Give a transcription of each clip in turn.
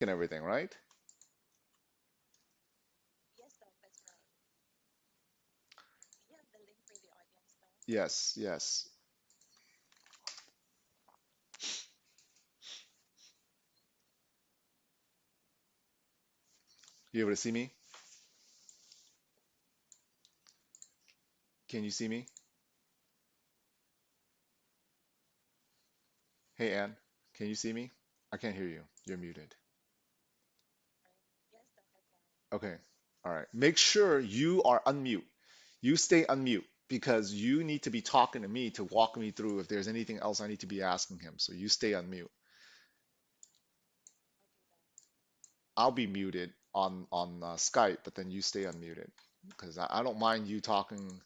and everything, right? Yes, yes. You able to see me? Can you see me? Hey, Ann, can you see me? I can't hear you. You're muted. Okay. All right. Make sure you are unmute. You stay unmute because you need to be talking to me to walk me through if there's anything else I need to be asking him. So you stay unmute. I'll be muted on Skype, but then you stay unmuted because I don't mind you talking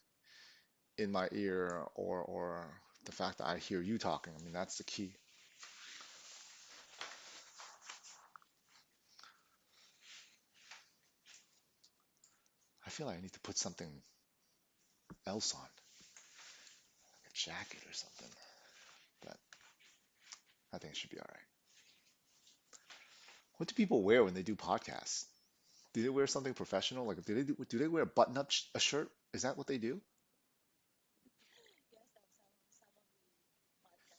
in my ear or the fact that I hear you talking. I mean, that's the key. I feel like I need to put something else on, like a jacket or something, but I think it should be all right. What do people wear when they do podcasts? Do they wear something professional? Like, do they wear a button-up a shirt? Is that what they do?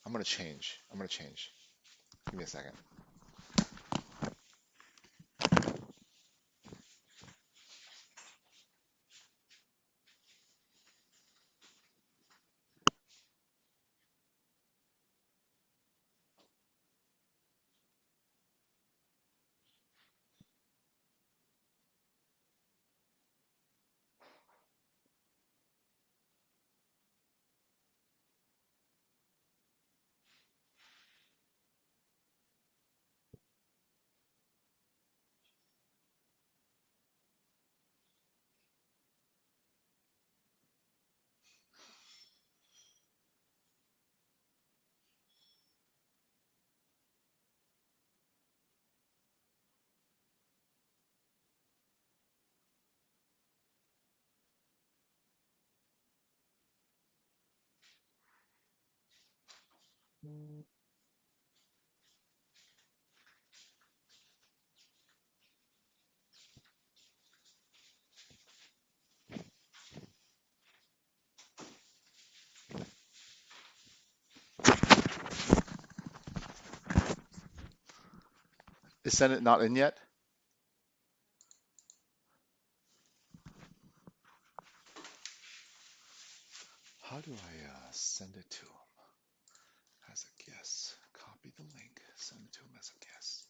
I'm gonna change. I'm gonna change. Give me a second. Is Senate not in yet? How do I send it to him as a guest? Copy the link, send it to him as a guest.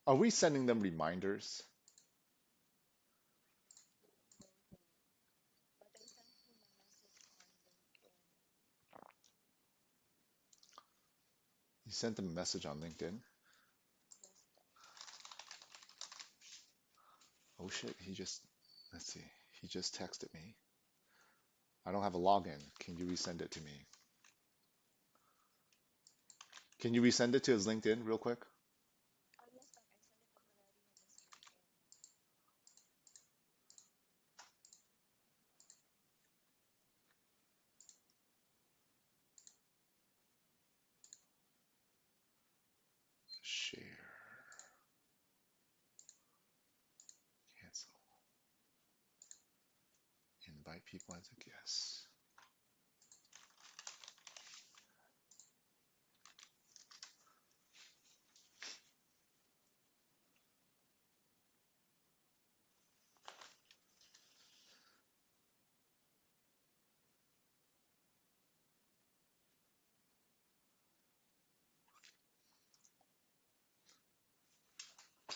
Are we sending them reminders? You sent them a message on LinkedIn? Oh shit, let's see, he just texted me. I don't have a login. Can you resend it to me? Can you resend it to his LinkedIn real quick? Share, cancel, invite people as a guest.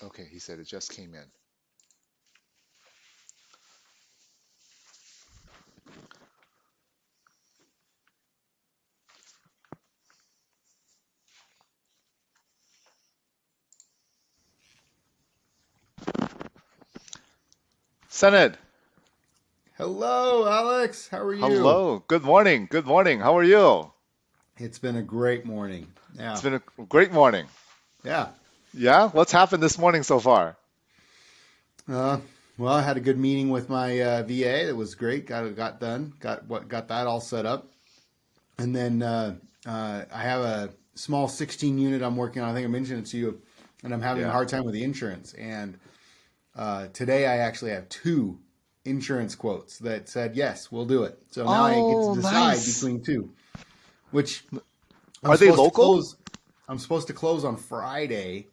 Okay, he said it just came in. Senate, Hello, Alex. How are you? hello. Good morning. Good morning. How are you? It's been a great morning. It's Yeah. been a great morning. Yeah. Yeah? What's happened this morning so far? Uh, well, I had a good meeting with my VA. It was great. Got done. Got that all set up. And then I have a small 16 unit I'm working on. I think I mentioned it to you, and I'm having a Yeah. hard time with the insurance. And today I actually have two insurance quotes that said yes, we'll do it. So now I get to Oh, decide nice. between two, which I'm Are they supposed to local? close. I'm supposed to close on Friday.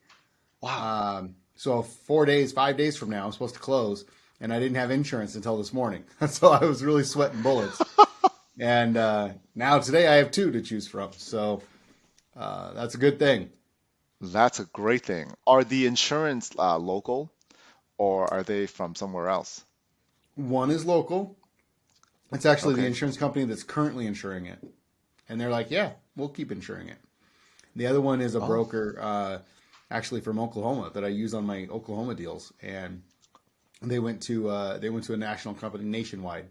Wow. So 4 days, 5 days from now, I'm supposed to close, and I didn't have insurance until this morning. So I was really sweating bullets. And now today I have two to choose from. So that's a good thing. That's a great thing. Are the insurance local or are they from somewhere else? One is local. It's actually the Okay. insurance company that's currently insuring it, and they're like, "Yeah, we'll keep insuring it." The other one is a Oh, broker, actually from Oklahoma that I use on my Oklahoma deals, and they went to a national company, Nationwide,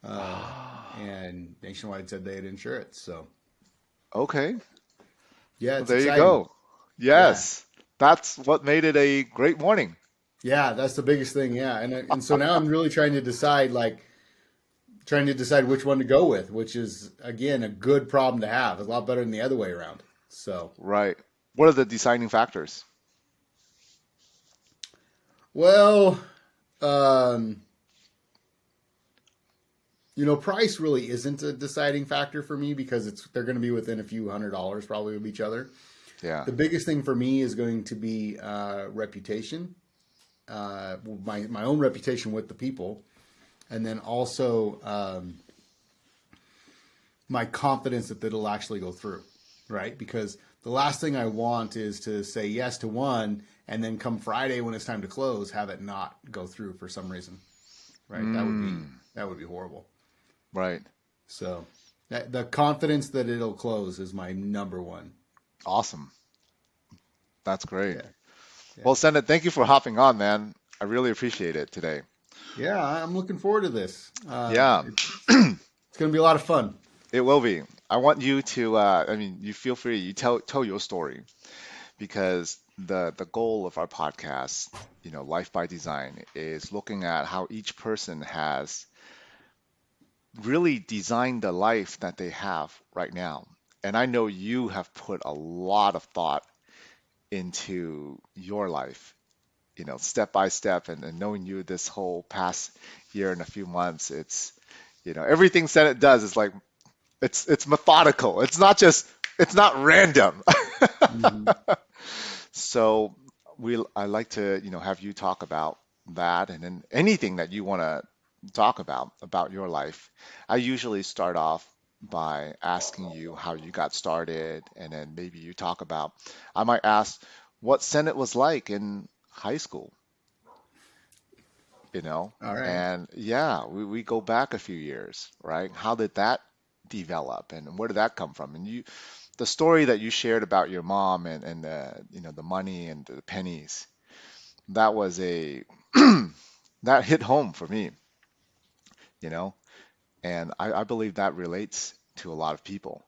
uh, and Nationwide said they'd insure it. So okay. yeah, Well, it's there you exciting. go. Yeah, Yes. That's what made it a great morning. yeah, that's the biggest thing. Yeah, and so now I'm really trying to decide which one to go with, which is again a good problem to have. It's a lot better than the other way around. So Right. What are the deciding factors? well, um, price really isn't a deciding factor for me because they're going to be within a few $100s probably of each other. Yeah. The biggest thing for me is going to be reputation, my own reputation with the people, and then also my confidence that it'll actually go through, right? Because the last thing I want is to say yes to one and then come Friday when it's time to close, have it not go through for some reason, right? Mm, That would be horrible. right. So the confidence that it'll close is my number one. Awesome. That's great. Yeah, Well, yeah, Senate, thank you for hopping on, man. I really appreciate it today. yeah. I'm looking forward to this. Yeah, It's going to be a lot of fun. it will be. I want you to, I mean, you feel free, you tell your story because the goal of our podcast, Life by Design, is looking at how each person has really designed the life that they have right now. And I know you have put a lot of thought into your life, step by step, and knowing you this whole past year and a few months, everything Senate does is like it's methodical. It's not random. Mhm. So I like to, have you talk about that and then anything that you want to talk about your life. I usually start off by asking you how you got started and then maybe you talk about, I might ask what Senate was like in high school, you know? All right. And yeah, we go back a few years, right? How did that develop and where did that come from? And the story that you shared about your mom and the money and the pennies, that was a that hit home for me, you know, and I believe that relates to a lot of people,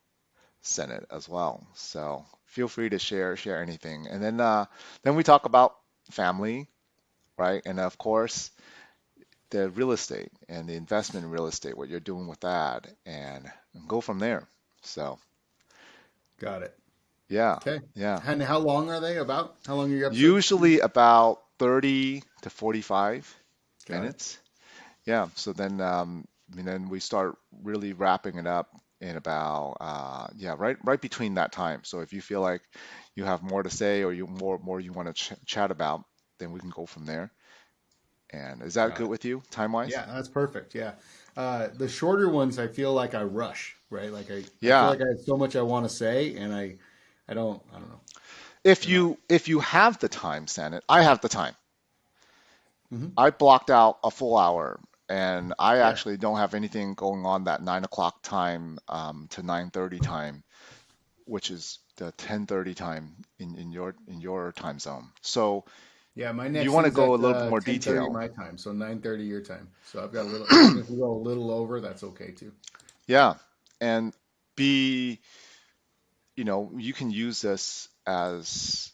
Senate as well. So feel free to share anything, and then we talk about family, right? And of course the real estate and the investment in real estate, what you're doing with that, and go from there. So Got it. yeah, Okay. yeah. And how long are they about? How long are your episodes? Usually about 30 to 45 Got it. minutes. Yeah, so then we start really wrapping it up in about yeah, right between that time. So if you feel like you have more to say or more you want to chat about, then we can go from there. And is that Got good it. with you, time-wise? Yeah, that's perfect. Yeah. The shorter ones, I feel like I rush, right? Like I feel Yeah. like I have so much I want to say, and I don't know. If They're not. you have the time, Senate, I have the time. Hmm. I blocked out a full hour, and I Yeah. actually don't have anything going on that 9 o'clock time to 9:30 time, which is the 10:30 time in your time zone. So Yeah, my You next want to thing's go a at little bit more 10:30 detail. my time, so 9:30 your time. So I've got a little. Even if we go a little over, that's okay too. Yeah, and be, you can use this as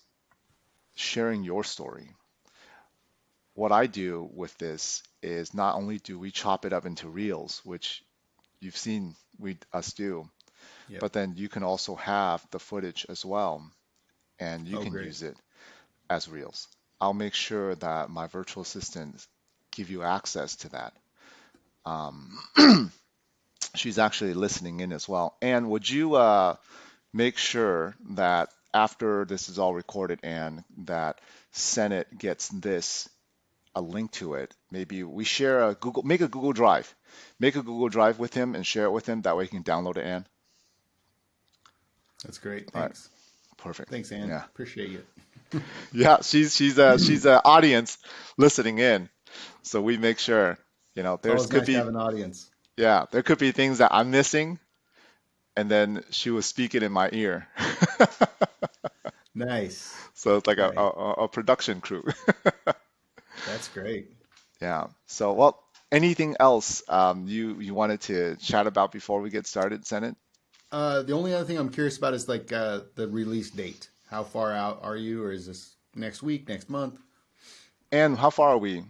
sharing your story. What I do with this is not only do we chop it up into reels, which you've seen we us do, Yep. but then you can also have the footage as well, and you Oh, can great. use it as reels. I'll make sure that my virtual assistants give you access to that. Um, she's actually listening in as well. And would you make sure that after this is all recorded and that Senate gets this a link to it? Maybe we share a Google, make a Google Drive, make a Google Drive with him and share it with him. That way he can download it. And That's great. all right, Thanks. perfect. Thanks, Ann. Yeah, Appreciate you. yeah. She's a audience listening in, so we make sure. It's There's always could nice to be have an audience. yeah, there could be things that I'm missing, and then she was speaking in my ear. Nice. So it's like Nice. a production crew. That's great. Yeah. So, well, anything else you wanted to chat about before we get started, Senate? The only other thing I'm curious about is like the release date. How far out are you, or is this next week, next month? And how far are we?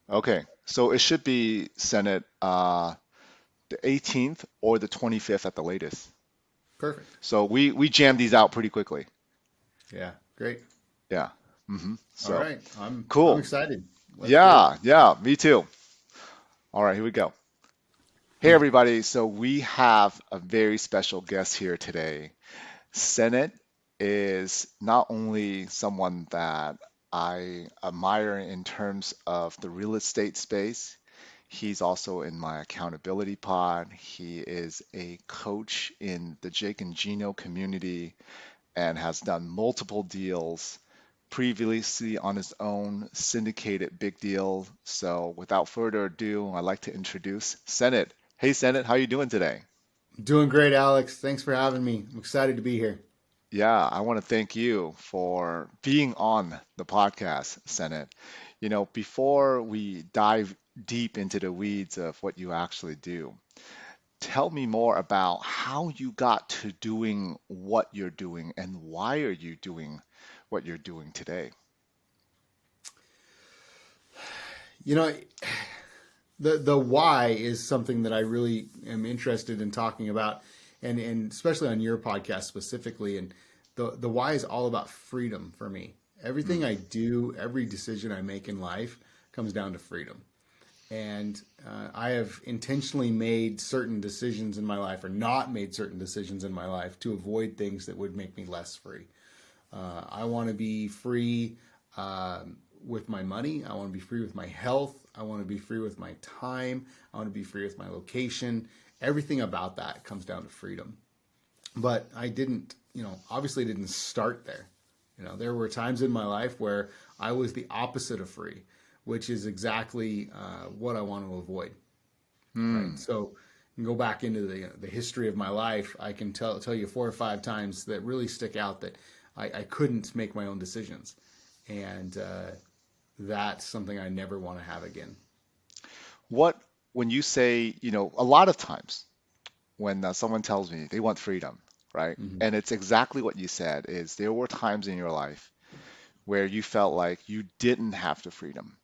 Okay. So it should be Senate the 18th or the 25th at the latest. Perfect. So we jam these out pretty quickly. Yeah, great. Yeah. All So right. I'm cool. excited. Let's do it. Yeah, yeah, me too. All right, here we go. Hey everybody. So we have a very special guest here today. Senate is not only someone that I admire in terms of the real estate space, he's also in my accountability pod. He is a coach in the Jake and Gino community and has done multiple deals previously on his own syndicated big deal. So without further ado, I'd like to introduce Senate. Hey Senate, how you doing today? Doing great, Alex. Thanks for having me. I'm excited to be here. Yeah, I want to thank you for being on the podcast, Senate. Before we dive deep into the weeds of what you actually do, tell me more about how you got to doing what you're doing and why are you doing what you're doing today? You know, the why is something that I really am interested in talking about, and especially on your podcast specifically. And the why is all about freedom for me. Everything Mm, I do, every decision I make in life comes down to freedom. And I have intentionally made certain decisions in my life, or not made certain decisions in my life, to avoid things that would make me less free. I want to be free with my money. I want to be free with my health. I want to be free with my time. I want to be free with my location. Everything about that comes down to freedom. But I didn't, obviously didn't start there. There were times in my life where I was the opposite of free, which is exactly what I want to avoid. Right. mm. So you can go back into the history of my life. I can tell you 4 or 5 times that really stick out that I couldn't make my own decisions, and that's something I never want to have again. What, when you say, a lot of times when someone tells me they want freedom, right? Hmm. And it's exactly what you said is there were times in your life where you felt like you didn't have the freedom.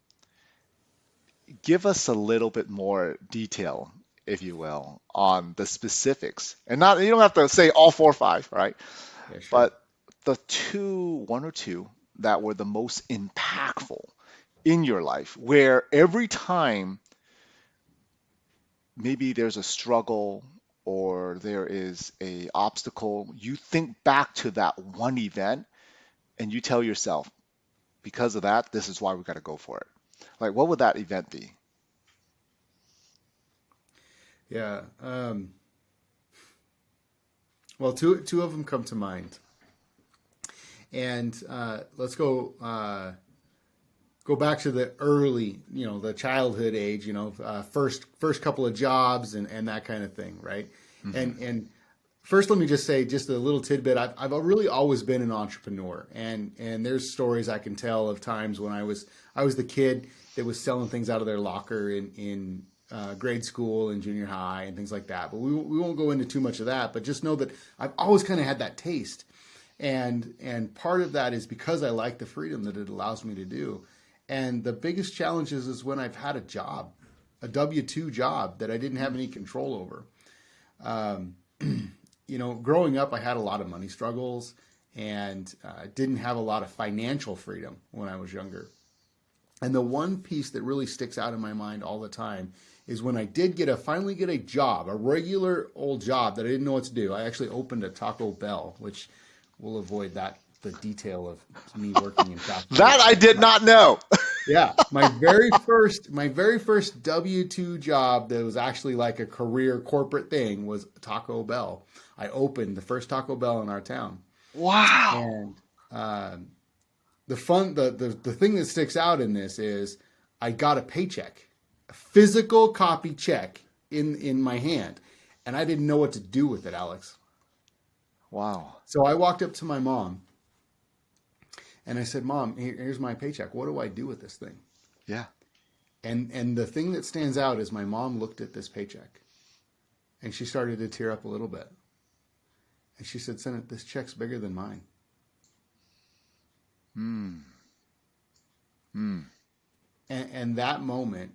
Give us a little bit more detail, if you will, on the specifics. And not, you don't have to say all four or five, right? Yeah, sure. But the one or two that were the most impactful in your life, where every time maybe there's a struggle or there is a obstacle, you think back to that one event and you tell yourself, because of that, this is why we got to go for it. Like, what would that event be? Yeah. Well, two of them come to mind, and let's go go back to the early, the childhood age, first couple of jobs and that kind of thing, right? Hmm. And first, let me just say just a little tidbit. I've really always been an entrepreneur, and there's stories I can tell of times when I was the kid that was selling things out of their locker in grade school and junior high and things like that. But we won't go into too much of that. But just know that I've always kind of had that taste, and part of that is because I like the freedom that it allows me to do. And the biggest challenge is when I've had a job, a W-2 job that I didn't have any control over. Um, growing up, I had a lot of money struggles and didn't have a lot of financial freedom when I was younger. And the one piece that really sticks out in my mind all the time is when I did finally get a job, a regular old job that I didn't know what to do. I actually opened a Taco Bell, which we'll avoid the detail of me working in fast food. That I did not know. Yeah, my very first W-2 job that was actually like a career corporate thing was Taco Bell. I opened the first Taco Bell in our town, Wow. and um, the thing that sticks out in this is I got a paycheck, a physical copy check in my hand, and I didn't know what to do with it, Alex. Wow. So I walked up to my mom and I said, "Mom, here's my paycheck. What do I do with this thing?" Yeah. And the thing that stands out is my mom looked at this paycheck and she started to tear up a little bit. And she said, "Senate, this check's bigger than mine." Hmm. Hmm. And that moment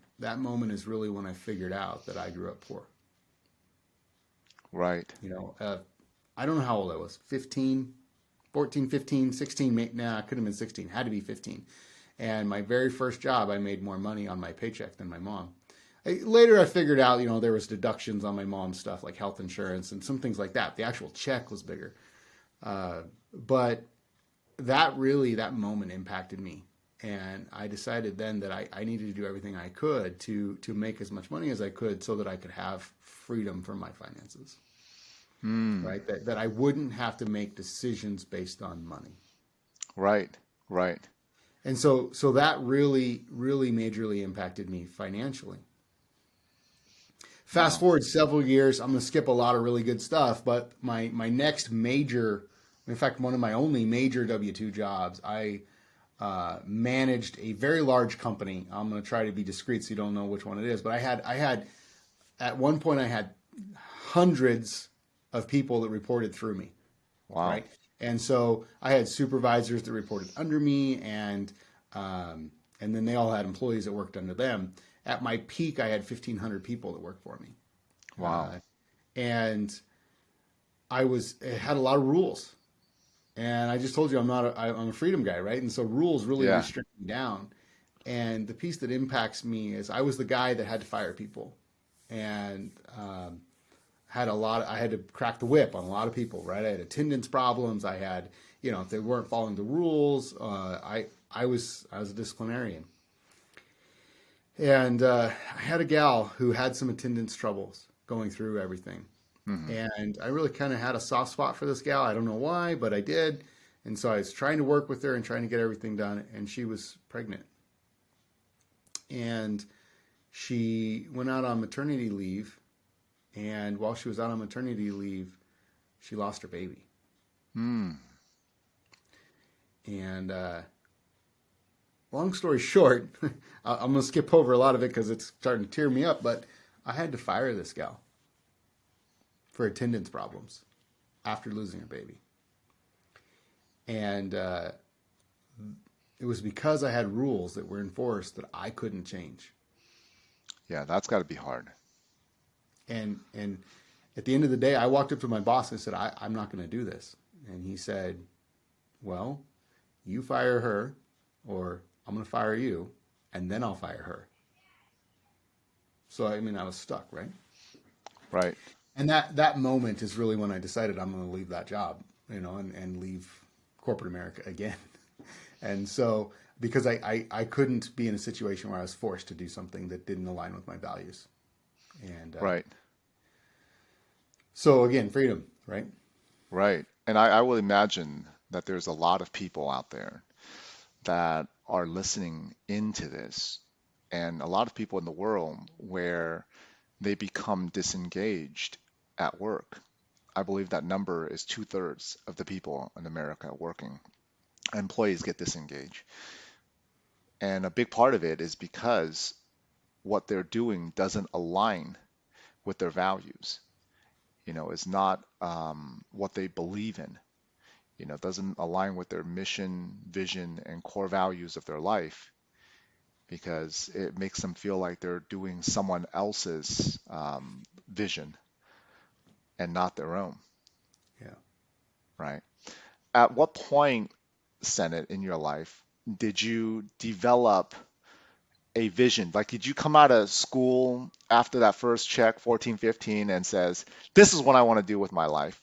is really when I figured out that I grew up poor. Right. You know, I don't know how old I was, 15, 14, 15, 16, nah, it could have been 16, had to be 15. And my very first job, I made more money on my paycheck than my mom. Later, I figured out, there was deductions on my mom's stuff like health insurance and some things like that. The actual check was bigger. But that moment impacted me. And I decided then that I needed to do everything I could to make as much money as I could so that I could have freedom from my finances, Hmm. right? That I wouldn't have to make decisions based on money. Right. Right. And so that really, really majorly impacted me financially. Fast Wow. forward several years, I'm going to skip a lot of really good stuff, but my next major, in fact, one of my only major W-2 jobs, I managed a very large company. I'm going to try to be discreet so you don't know which one it is, but I had at one point I had hundreds of people that reported through me, Wow. right? And so I had supervisors that reported under me, and then they all had employees that worked under them. At my peak, I had 1,500 people that worked for me, Wow. and it had a lot of rules. And I just told you I'm a freedom guy, right? And so rules really Yeah. restrict me down. And the piece that impacts me is I was the guy that had to fire people, and I had to crack the whip on a lot of people, right? I had attendance problems. I had, if they weren't following the rules, I was a disciplinarian. And I had a gal who had some attendance troubles going through everything. Hmm. And I really kind of had a soft spot for this gal. I don't know why, but I did. And so I was trying to work with her and trying to get everything done. And she was pregnant. And she went out on maternity leave. And while she was out on maternity leave, she lost her baby. Hmm. And long story short, I'm going to skip over a lot of it because it's starting to tear me up. But I had to fire this gal for attendance problems after losing her baby. And it was because I had rules that were enforced that I couldn't change. Yeah, that's got to be hard. And at the end of the day, I walked up to my boss and said, I'm not going to do this. And he said, "Well, you fire her, or I'm going to fire you, and then I'll fire her." So, I mean, I was stuck, right? Right. And that moment is really when I decided I'm going to leave that job, and leave corporate America again. And so, because I couldn't be in a situation where I was forced to do something that didn't align with my values. And Right. so, again, freedom, right? Right. And I will imagine that there's a lot of people out there that are listening into this, and a lot of people in the world where they become disengaged at work. I believe that number is two-thirds of the people in America working. Employees get disengaged. And a big part of it is because what they're doing doesn't align with their values. Is not what they believe in. Doesn't align with their mission, vision, and core values of their life because it makes them feel like they're doing someone else's vision and not their own, Yeah. right? At what point, Senate, in your life, did you develop a vision? Like, did you come out of school after that first check, 14, 15, and says, this is what I want to do with my life?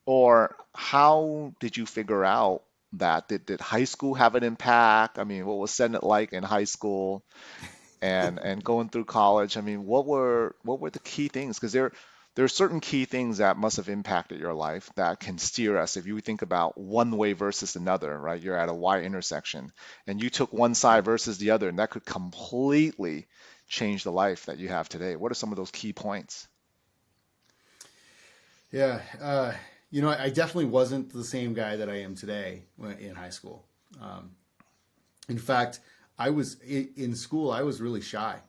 Or how did you figure out that? Did high school have an impact? I mean, what was Senate like in high school and going through college? I mean, what were the key things? Because there are certain key things that must have impacted your life that can steer us. If you think about one way versus another, right? You're at a Y intersection and you took one side versus the other, and that could completely change the life that you have today. What are some of those key points? Yeah. I definitely wasn't the same guy that I am today in high school. Um, in fact, in school. I was really shy.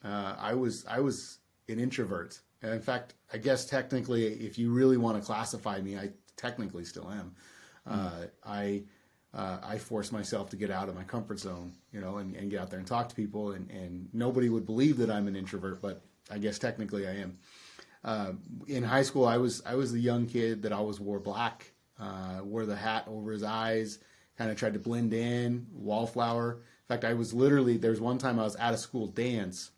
I was an introvert. And in fact, I guess technically, if you really want to classify me, I technically still am. Mm, I force myself to get out of my comfort zone, and get out there and talk to people, and nobody would believe that I'm an introvert, but I guess technically I am. In high school, I was the young kid that always wore black, wore the hat over his eyes, kind of tried to blend in, wallflower. In fact, there's one time I was at a school dance,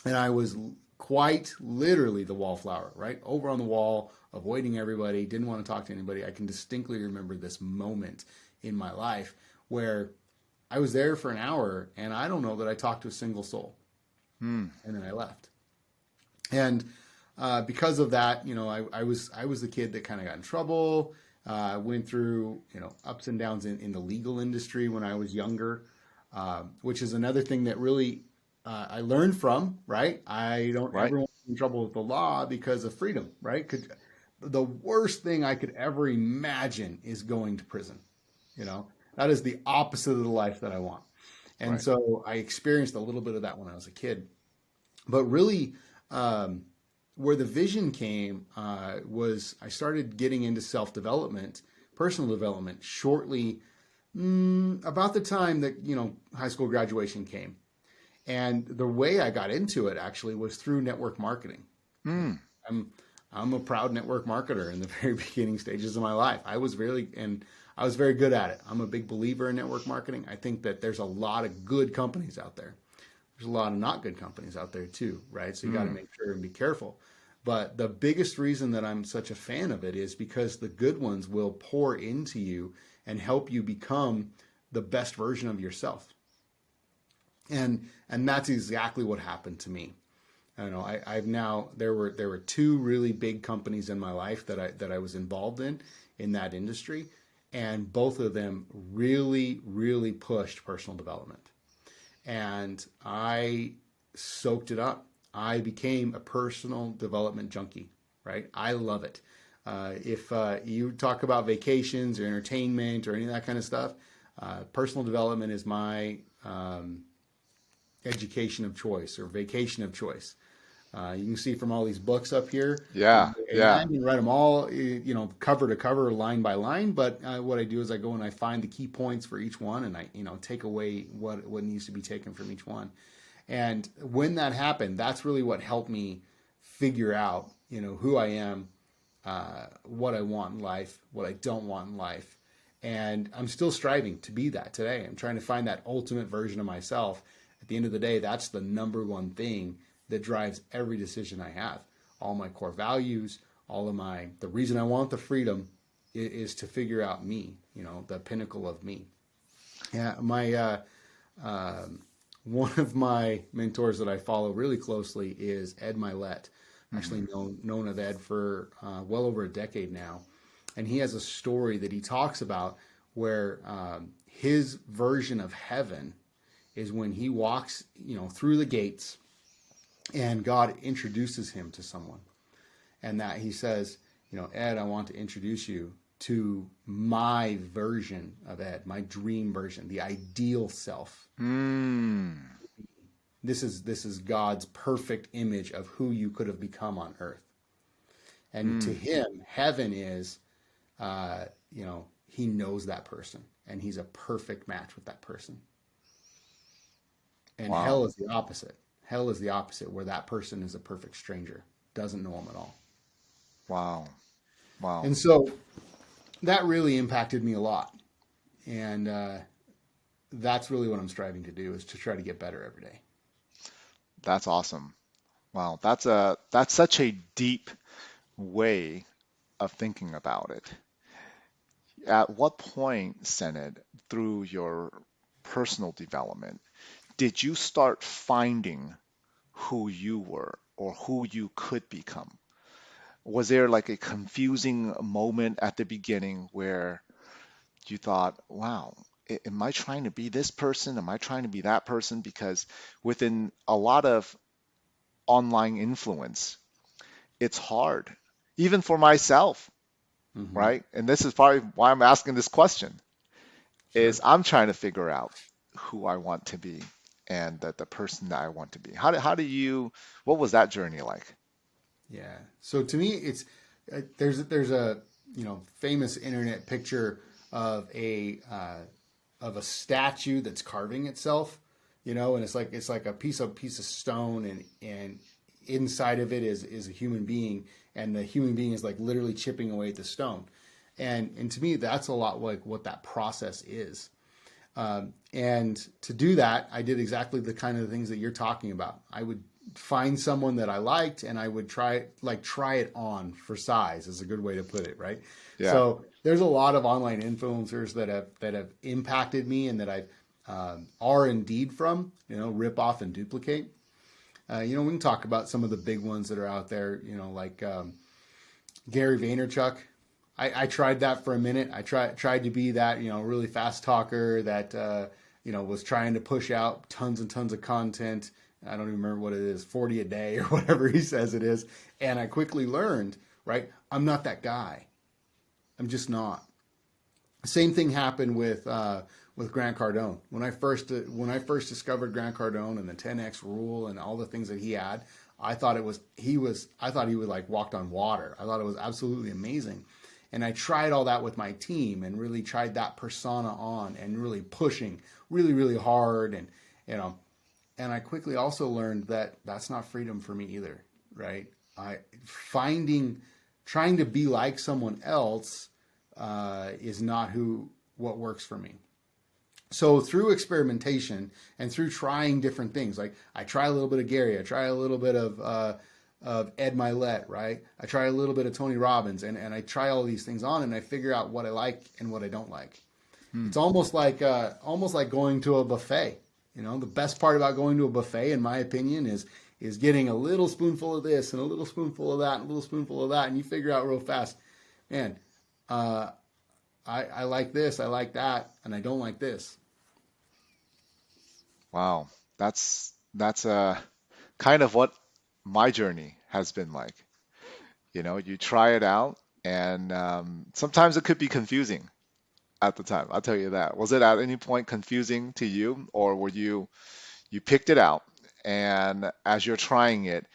and I was quite literally the wallflower, right over on the wall, avoiding everybody, didn't want to talk to anybody. I can distinctly remember this moment in my life where I was there for an hour, and I don't know that I talked to a single soul, mm, and then I left. And because of that, I was the kid that kind of got in trouble. Went through ups and downs in the legal industry when I was younger, which is another thing that really I learned from. Right, I don't right? ever want to get in trouble with the law because of freedom. Right, the worst thing I could ever imagine is going to prison. You know, that is the opposite of the life that I want. And Right. so I experienced a little bit of that when I was a kid. But really, um, where the vision came was I started getting into self development, personal development, shortly about the time that high school graduation came. And the way I got into it actually was through network marketing. Mm, I'm I'm a proud network marketer in the very beginning stages of my life. I was very good at it. I'm a big believer in network marketing. I think that there's a lot of good companies out there. There's a lot of not good companies out there too, right? So you got to mm, make sure and be careful. But the biggest reason that I'm such a fan of it is because the good ones will pour into you and help you become the best version of yourself. And that's exactly what happened to me. I don't know. I've now there were two really big companies in my life that I was involved in that industry, and both of them really pushed personal development, and I soaked it up. I became a personal development junkie. Right? I love it. If you talk about vacations or entertainment or any of that kind of stuff, personal development is my education of choice or vacation of choice. You can see from all these books up here, yeah, and I yeah. can write them all, cover to cover, line by line. But what I do is I go and I find the key points for each one, and I, take away what needs to be taken from each one. And when that happened, that's really what helped me figure out, who I am, what I want in life, what I don't want in life. And I'm still striving to be that today. I'm trying to find that ultimate version of myself. At the end of the day, that's the number one thing that drives every decision I have. All my core values, the reason I want the freedom is to figure out me, the pinnacle of me. Yeah, one of my mentors that I follow really closely is Ed Milet. Hmm. Actually known of Ed for well over a decade now, and he has a story that he talks about where his version of heaven is when he walks, through the gates and God introduces him to someone, and that he says, Ed, I want to introduce you to my version of Ed, my dream version, the ideal self. Mm. This is God's perfect image of who you could have become on earth. And to Mm. him, heaven is, he knows that person and he's a perfect match with that person. And Wow. hell is the opposite. Hell is the opposite, where that person is a perfect stranger, doesn't know him at all. Wow. Wow. And so that really impacted me a lot. And that's really what I'm striving to do, is to try to get better every day. That's awesome. Wow. That's such a deep way of thinking about it. At what point, Sened, through your personal development, did you start finding who you were or who you could become? Was there like a confusing moment at the beginning where you thought, wow, am I trying to be this person? Am I trying to be that person? Because within a lot of online influence, it's hard, even for myself, Mm-hmm. right? And this is probably why I'm asking this question, Sure. is I'm trying to figure out who I want to be and the person that I want to be. What was that journey like? Yeah. So to me, it's there's a famous internet picture of a statue that's carving itself, and it's like a piece of stone, and inside of it is a human being, and the human being is like literally chipping away at the stone, and to me that's a lot like what that process is. And to do that, I did exactly the kind of things that you're talking about. I would find someone that I liked, and I would try it on for size, is a good way to put it, right? Yeah. So there's a lot of online influencers that have impacted me, and that I are indeed from, rip off and duplicate. We can talk about some of the big ones that are out there, like Gary Vaynerchuk. I tried that for a minute. I tried to be that, really fast talker that was trying to push out tons and tons of content. I don't even remember what it is, 40 a day or whatever he says it is. And I quickly learned, right? I'm not that guy. I'm just not. Same thing happened with Grant Cardone. When I first discovered Grant Cardone and the 10x rule and all the things that he had, I thought he would like walked on water. I thought it was absolutely amazing. And I tried all that with my team and really tried that persona on and really pushing really, really hard. And I quickly also learned that that's not freedom for me either, right? Finding, trying to be like someone else is not what works for me. So through experimentation and through trying different things, like I try a little bit of Gary, I try a little bit of Ed Milet, right? I try a little bit of Tony Robbins, and I try all these things on, and I figure out what I like and what I don't like. Hmm. It's almost like going to a buffet. The best part about going to a buffet, in my opinion, is getting a little spoonful of this and a little spoonful of that and a little spoonful of that, and you figure out real fast, man, uh, I like this, I like that, and I don't like this. Wow. That's kind of what my journey has been like. You try it out, and sometimes it could be confusing at the time. I'll tell you that. Was it at any point confusing to you, or were you picked it out, and as you're trying it,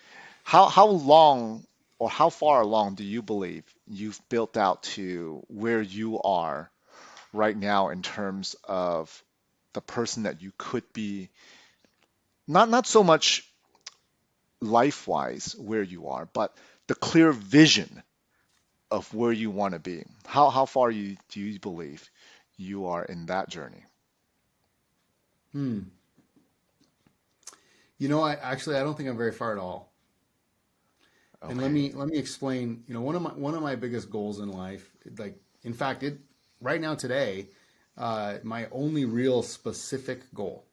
how long or how far along do you believe you've built out to where you are right now in terms of the person that you could be, not so much life-wise where you are, but the clear vision of where you want to be. How far do you believe you are in that journey? Hmm. I don't think I'm very far at all. And let Okay. me let me explain. One of my biggest goals in life, like in fact, it right now today, my only real specific goal.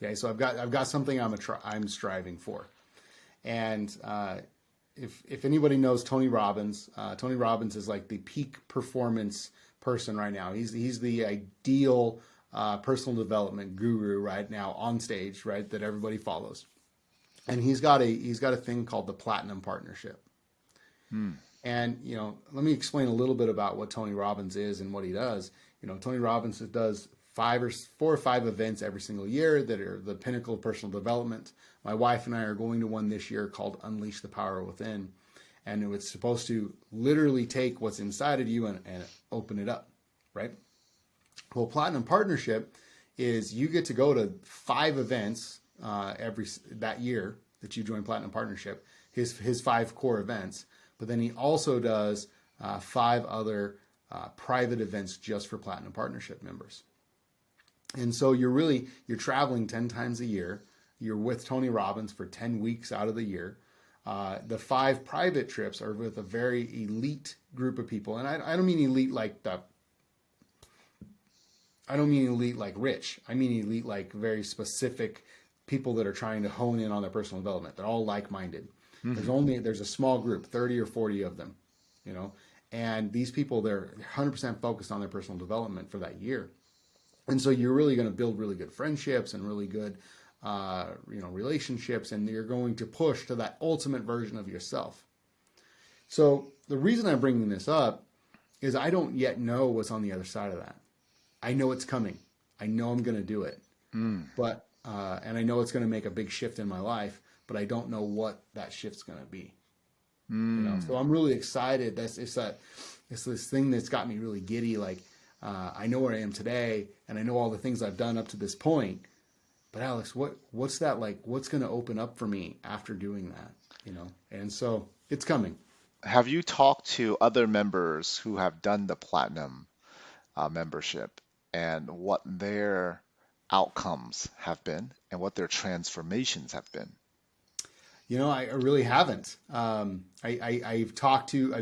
Okay, so I've got something I'm striving for, and if anybody knows Tony Robbins is like the peak performance person right now. He's the ideal personal development guru right now on stage, right? That everybody follows, and he's got a thing called the Platinum Partnership. Hmm. And let me explain a little bit about what Tony Robbins is and what he does. Tony Robbins does 4 or 5 events every single year that are the pinnacle of personal development. My wife and I are going to one this year called Unleash the Power Within, and it's supposed to literally take what's inside of you and open it up, right? Well, Platinum Partnership is you get to go to 5 events every that year that you join Platinum Partnership. His 5 core events, but then he also does 5 other private events just for Platinum Partnership members. And so you're traveling 10 times a year. You're with Tony Robbins for 10 weeks out of the year. The 5 private trips are with a very elite group of people, and I don't mean elite like I don't mean elite like rich. I mean elite like very specific people that are trying to hone in on their personal development. They're all like-minded. Hmm. There's a small group, 30 or 40 of them, you know, and these people, they're 100% focused on their personal development for that year. And so you're really going to build really good friendships and really good, relationships, and you're going to push to that ultimate version of yourself. So the reason I'm bringing this up is I don't yet know what's on the other side of that. I know it's coming. I know I'm going to do it, Mm. but and I know it's going to make a big shift in my life, but I don't know what that shift's going to be. So Mm. I'm really excited. It's this thing that's got me really giddy. Like I know where I am today, and I know all the things I've done up to this point. But Alex, what's that like? What's going to open up for me after doing that? And so it's coming. Have you talked to other members who have done the platinum membership and what their outcomes have been and what their transformations have been? I really haven't. I've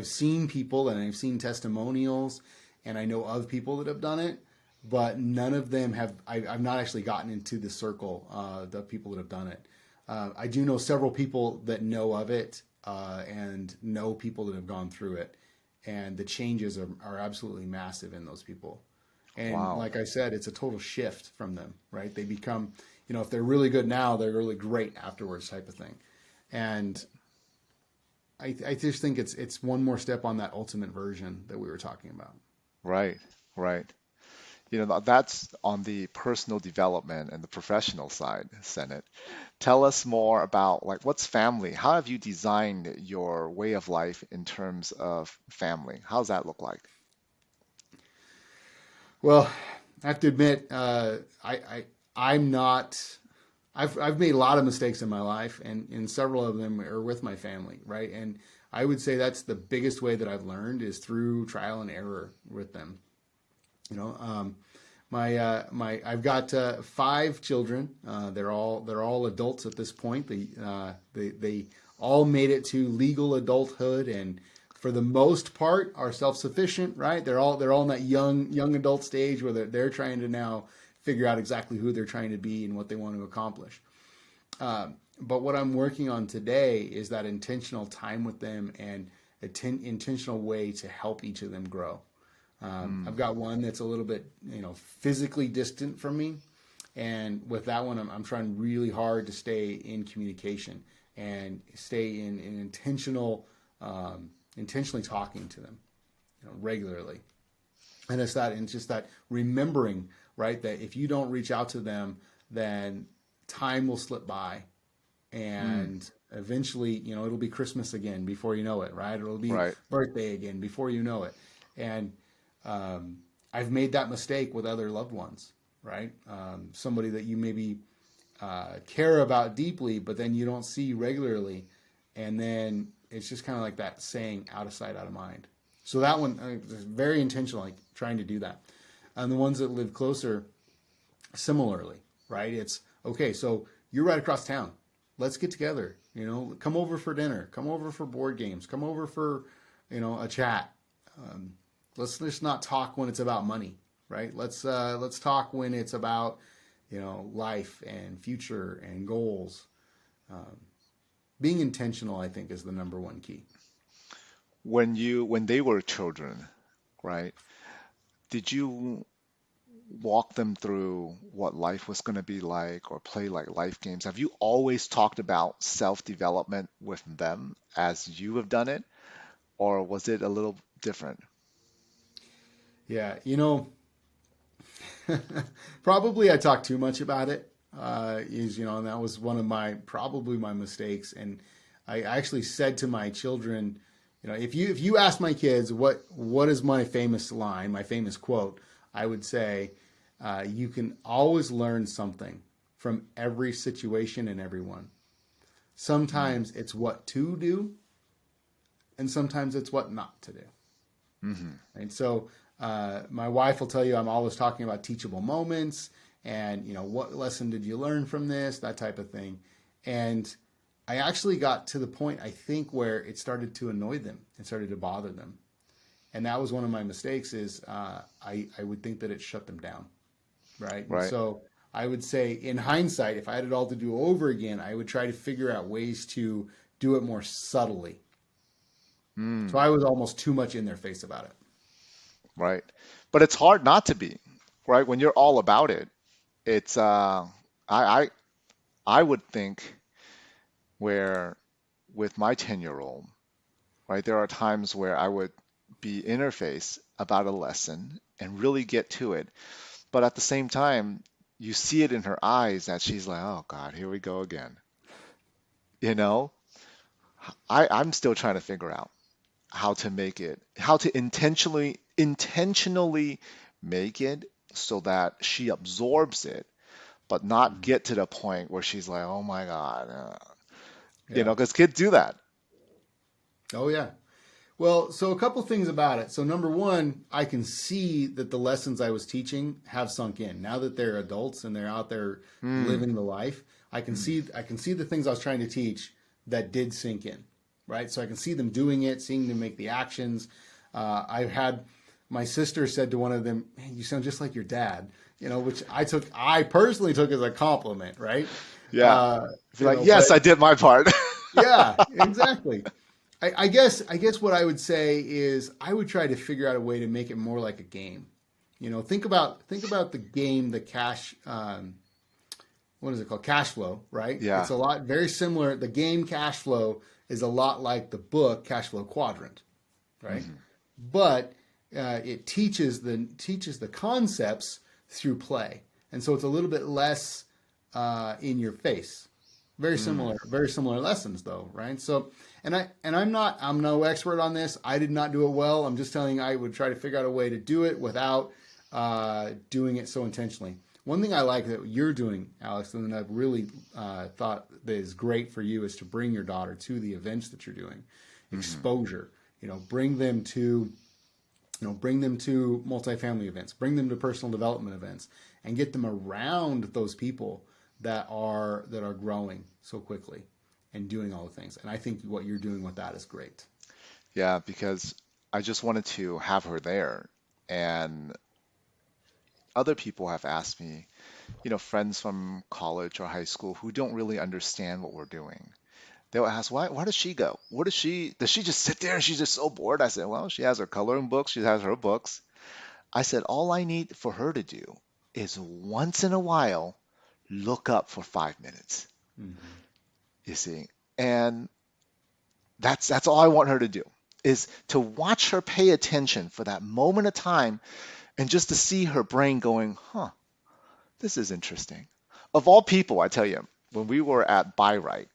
seen people and I've seen testimonials, and I know of people that have done it, but none of them have. I've not actually gotten into the circle, the people that have done it. I do know several people that know of it, and know people that have gone through it, and the changes are absolutely massive in those people. And Wow. like I said, it's a total shift from them, right? They become, if they're really good now, they're really great afterwards, type of thing. And I just think it's one more step on that ultimate version that we were talking about. Right, right. That's on the personal development and the professional side, Senate. Tell us more about like what's family? How have you designed your way of life in terms of family? How does that look like? Well, I have to admit, I'm not. I've made a lot of mistakes in my life, and several of them are with my family, right? And I would say that's the biggest way that I've learned is through trial and error with them. You know, I've got 5 children. They're all adults at this point. They all made it to legal adulthood, and for the most part are self sufficient. Right? They're all in that young adult stage where they're trying to now figure out exactly who they're trying to be and what they want to accomplish. But what I'm working on today is that intentional time with them and intentional way to help each of them grow. I've Mm. got one that's a little bit, physically distant from me, and with that one, I'm trying really hard to stay in communication and stay in intentionally talking to them, regularly. And it's just that remembering, right, that if you don't reach out to them, then time will slip by, Mm. and eventually, it'll be Christmas again before you know it, right? It'll be Right. birthday again before you know it. And um, I've made that mistake with other loved ones, right? Somebody that you maybe care about deeply, but then you don't see regularly. And then it's just kind of like that saying, out of sight, out of mind. So that one is very intentional, like trying to do that. And the ones that live closer, similarly, right? It's okay. So you're right across town. Let's get together. Come over for dinner. Come over for board games. Come over for, a chat. Um, let's just not talk when it's about money, right? Let's talk when it's about, life and future and goals. Um, Being intentional, I think, is the number one key. When they were children, right? did you walk them through what life was going to be like or play like life games? Have you always talked about self-development with them as you have done it, or was it a little different? Yeah, probably I talked too much about it. And that was one of my probably my mistakes. And I actually said to my children, if you ask my kids what is my famous line, my famous quote, I would say, you can always learn something from every situation and everyone. Mm, Sometimes it's what to do, and sometimes it's what not to do. hmm. And so my wife will tell you I'm always talking about teachable moments and, what lesson did you learn from this, that type of thing. And I actually got to the point, I think, where it started to annoy them. It started to bother them. And that was one of my mistakes is I would think that it shut them down. Right. And Right. so I would say in hindsight, if I had it all to do over again, I would try to figure out ways to do it more subtly. So Mm, I was almost too much in their face about it. right. But it's hard not to be, right? When you're all about it, it's I I would think where with my 10-year-old, right, there are times where I would be interface about a lesson and really get to it. But at the same time, you see it in her eyes that she's like, oh God, here we go again. You know, I'm still trying to figure out how to make it, how to intentionally make it so that she absorbs it, but not Mhm. get to the point where she's like, oh my God, Yeah. because kids do that. Oh, yeah. Well, so a couple things about it. So number one, I can see that the lessons I was teaching have sunk in. Now that they're adults and they're out there Mm, living the life, I can see the things I was trying to teach that did sink in, right? So I can see them doing it, seeing them make the actions. I've had my sister said to one of them, "Man, you sound just like your dad," which I personally took as a compliment, right? yeah. Be like, But yes, I did my part. yeah, exactly. I guess what I would say is I would try to figure out a way to make it more like a game. Think about the game, the cash. What is it called? Cash flow, right? It's Yeah. a lot very similar. The game cash flow is a lot like the book Cash Flow Quadrant, right? Hmm. But it teaches the concepts through play, and so it's a little bit less in your face. Mm, Very similar lessons though, right? So, I'm no expert on this. I did not do it well. I'm just telling you, I would try to figure out a way to do it without doing it so intentionally. One thing I like that you're doing, Alex, and that I've really thought that is great for you is to bring your daughter to the events that you're doing, hmm. exposure. Bring them to multifamily events, bring them to personal development events, and get them around those people that are growing so quickly and doing all the things. And I think what you're doing with that is great. Yeah, because I just wanted to have her there. And other people have asked me, friends from college or high school who don't really understand what we're doing. They'll ask, why does she go? Does she just sit there and she's just so bored? I said, well, she has her coloring books, she has her books. I said, all I need for her to do is once in a while look up for 5 minutes, Mm-hmm. you see. And that's all I want her to do is to watch her pay attention for that moment of time and just to see her brain going, huh, this is interesting. Of all people, I tell you, when we were at Byright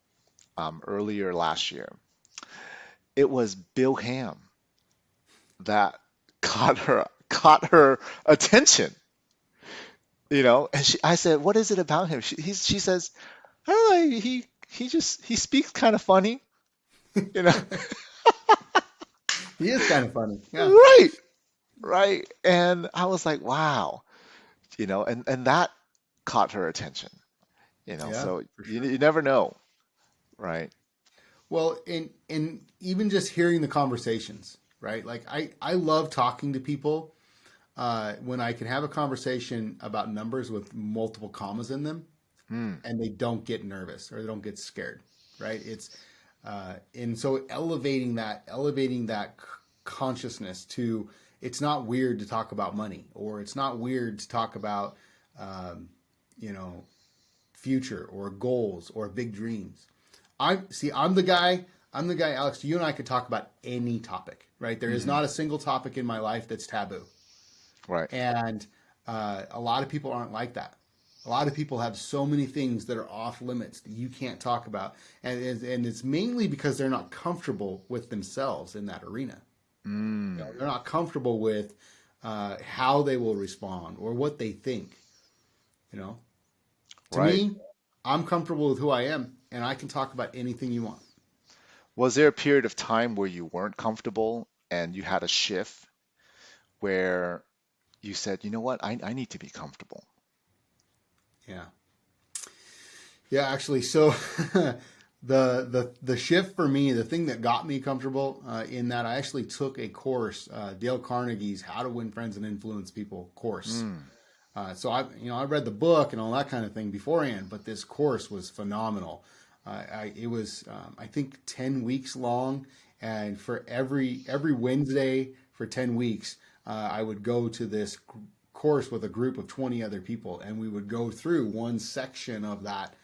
earlier last year, it was Bill Ham that caught her attention, And I said, "What is it about him?" She says, "I don't know. He speaks kind of funny, you know." He is kind of funny. Yeah. Right, right. And I was like, "Wow," and that caught her attention, Yeah, So for you sure. you never know, right? Well, and even just hearing the conversations, right? Like I love talking to people when I can have a conversation about numbers with multiple commas in them, Hmm. and they don't get nervous or they don't get scared, right? And so elevating that consciousness to it's not weird to talk about money, or it's not weird to talk about, um, you know, future or goals or big dreams. I see. I'm the guy. I'm the guy, Alex. You and I could talk about any topic, right? There is Hmm. not a single topic in my life that's taboo, Right. and a lot of people aren't like that. A lot of people have so many things that are off limits that you can't talk about, and it's mainly because they're not comfortable with themselves in that arena. You Mm. know, they're not comfortable with how they will respond or what they think. You know, to Right. me, I'm comfortable with who I am, and I can talk about anything you want. Was there a period of time where you weren't comfortable and you had a shift where you said, you know what, I need to be comfortable? Yeah. Yeah, actually, so the shift for me, the thing that got me comfortable in that, I actually took a course, Dale Carnegie's "How to Win Friends and Influence People" course. Mm. So I read the book and all that kind of thing beforehand, but this course was phenomenal. It was I think 10 weeks long, and for every Wednesday for 10 weeks, I would go to this course with a group of 20 other people, and we would go through one section of that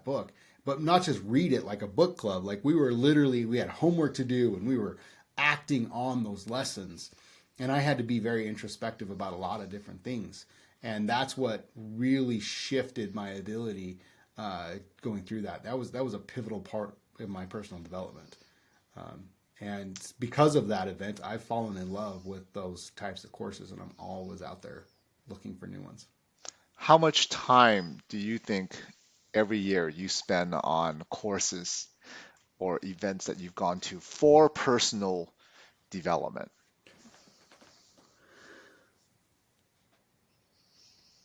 book, but not just read it like a book club. Like we had homework to do, and we were acting on those lessons, and I had to be very introspective about a lot of different things, and that's what really shifted my ability going through that. That was a pivotal part of my personal development. And because of that event, I've fallen in love with those types of courses, and I'm always out there looking for new ones. How much time do you think every year you spend on courses or events that you've gone to for personal development?